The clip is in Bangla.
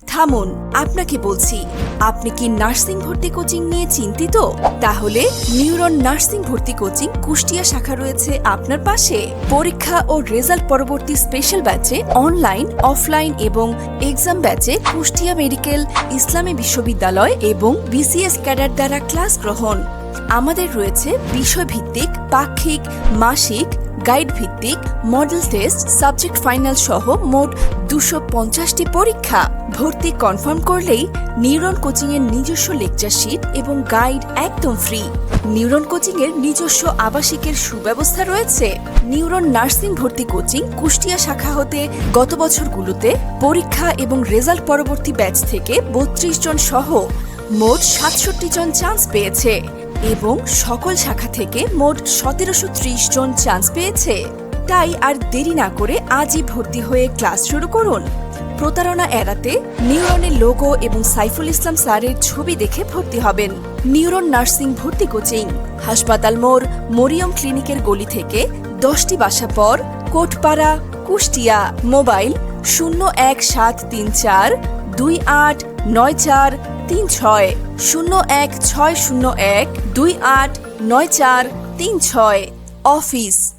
থামুন, আপনাকে বলছি, আপনি কি নার্সিং ভর্তি কোচিং নিয়ে চিন্তিত? তাহলে নিউরন নার্সিং ভর্তি কোচিং কুষ্টিয়া শাখা রয়েছে আপনার পাশে। পরীক্ষা ও রেজাল্ট পরবর্তী স্পেশাল ব্যাচে অনলাইন, অফলাইন এবং এক্সাম ব্যাচে কুষ্টিয়া মেডিকেল ইসলামী বিশ্ববিদ্যালয় এবং বিসিএস ক্যাডার দ্বারা ক্লাস গ্রহণ। আমাদের রয়েছে বিষয়ভিত্তিক, পাক্ষিক, মাসিক, গাইড ভিত্তিক, মডেল টেস্ট, সাবজেক্ট ফাইনাল সহ মোট 250টি পরীক্ষা। ভর্তি কনফার্ম করলেই নিউরন কোচিং এর নিজস্ব লেকচার শিট এবং গাইড একদম ফ্রি। নিউরন কোচিং এর নিজস্ব আবাসিকের সুব্যবস্থা রয়েছে। নিউরন নার্সিং ভর্তি কোচিং কুষ্টিয়া শাখা হতে গত বছরগুলোতে পরীক্ষা এবং রেজাল্ট পরবর্তী ব্যাচ থেকে 32 জন সহ মোট 67 জন চান্স পেয়েছে এবং সকল শাখা থেকে মোট 1730 জন চান্স পেয়েছে। তাই আর দেরি না করে আজই ভর্তি হয়ে ক্লাস শুরু করুন। প্রতারণা এড়াতে নিউরনের লোগো এবং সাইফুল ইসলাম স্যারের ছবি দেখে ভর্তি হবেন। নিউরন নার্সিং ভর্তি কোচিং হাসপাতাল মোড়, মরিয়ম ক্লিনিকের গলি থেকে 10টি বাসা পর, কোটপাড়া, কুষ্টিয়া। মোবাইল 01734 289436 01601 289436। অফিস